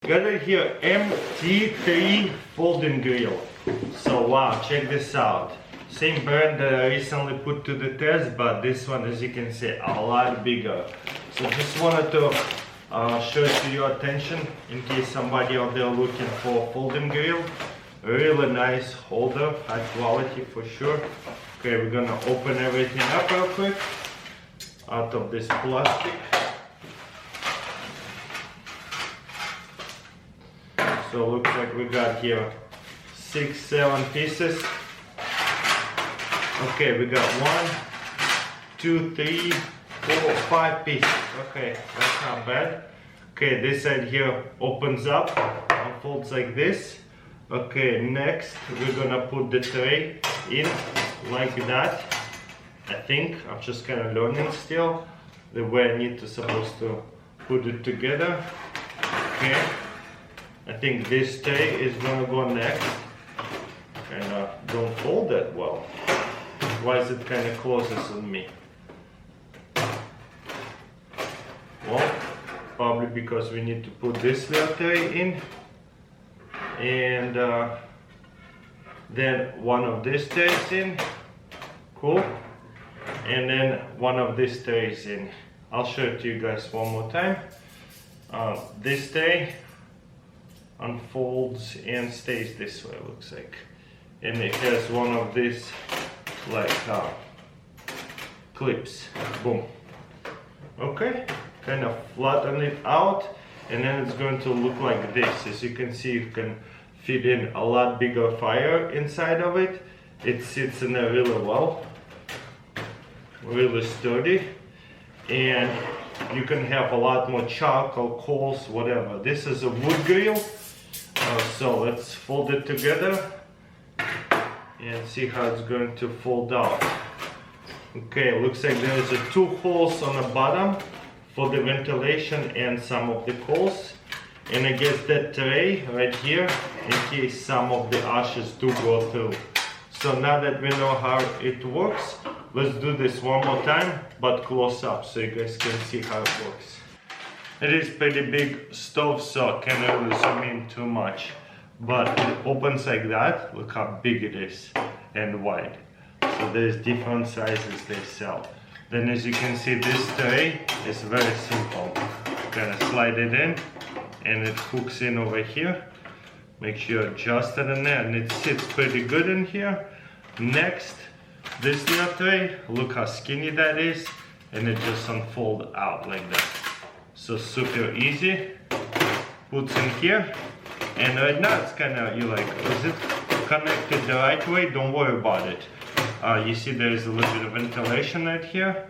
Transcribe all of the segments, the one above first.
Got it here, MT3 folding grill. So wow, check this out. Same brand that I recently put to the test, but this one, as you can see, a lot bigger. So just wanted to show it to your attention in case somebody out there looking for a folding grill. Really nice holder, high quality for sure. Okay, we're gonna open everything up real quick out of this plastic. So looks like we got here 6, 7 pieces. Okay, we got 1, 2, 3, 4, 5 pieces. Okay, that's not bad. Okay, this side here opens up, unfolds like this. Okay, next we're gonna put the tray in like that. I think I'm just kind of learning still the way I need to supposed to put it together. Okay. I think this tray is gonna go next, and don't fold that well. Why is it kind of closest on me? Well, probably because we need to put this little tray in, and then one of these trays in, cool, and then one of these trays in. I'll show it to you guys one more time. This tray unfolds and stays this way, looks like, and it has one of these like clips. Boom. Okay, kind of flatten it out, and then it's going to look like this. As you can see, you can fit in a lot bigger fire inside of it. It sits in there really well, really sturdy, and you can have a lot more charcoal, coals, whatever. This is a wood grill. So let's fold it together and see how it's going to fold out. Okay, looks like there's 2 holes on the bottom for the ventilation and some of the coals. And I guess that tray right here in case some of the ashes do go through. So now that we know how it works, let's do this one more time, but close up so you guys can see how it works. It is pretty big stove, so I can't really zoom in too much. But it opens like that. Look how big it is and wide. So there's different sizes they sell. Then as you can see, this tray is very simple. Gonna slide it in and it hooks in over here. Make sure you adjust it in there and it sits pretty good in here. Next, this little tray, look how skinny that is, and it just unfolds out like that. So super easy, puts in here, and right now it's kind of, you're like, is it connected the right way? Don't worry about it. You see there's a little bit of ventilation right here.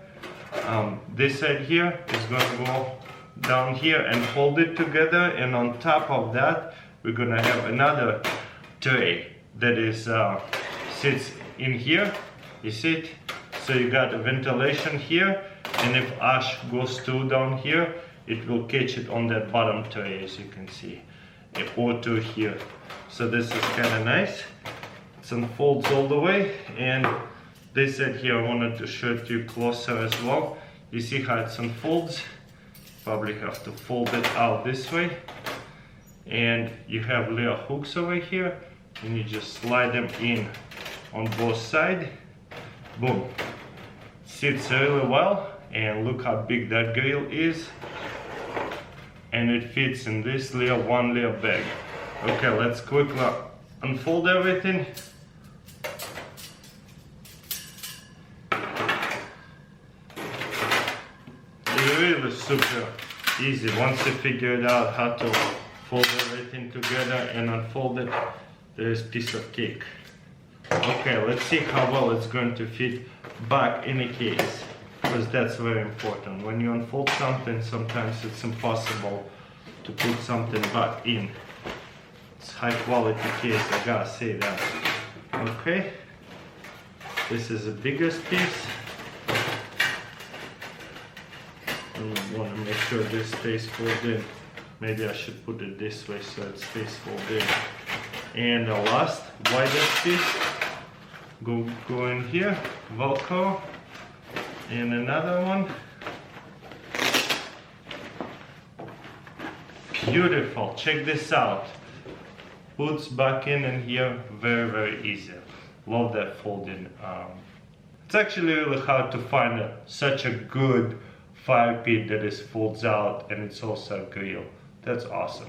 This side here is going to go down here and hold it together, and on top of that we're going to have another tray that is sits in here. You see it? So you got a ventilation here, and if ash goes through down here, it will catch it on that bottom tray, as you can see, or to here. So this is kind of nice. It unfolds all the way, and this side here I wanted to show it to you closer as well. You see how it unfolds? Probably have to fold it out this way, and you have little hooks over here, and you just slide them in on both sides. Boom. Sits really well, and look how big that grill is. And it fits in this little 1 little bag. Okay, let's quickly unfold everything. It's really super easy once you figure it out how to fold everything together and unfold it. There's a piece of cake. Okay, let's see how well it's going to fit back in a case, because that's very important. When you unfold something, sometimes it's impossible to put something back in. It's high quality case, I gotta say that. Okay, this is the biggest piece. I want to make sure this stays folded. Maybe I should put it this way so it stays folded. And the last widest piece, go in here, Velcro, and another one. beautiful. Check this out. Puts back in here, very easy. Love that folding. It's actually really hard to find such a good fire pit that is folds out and it's also a grill. That's awesome.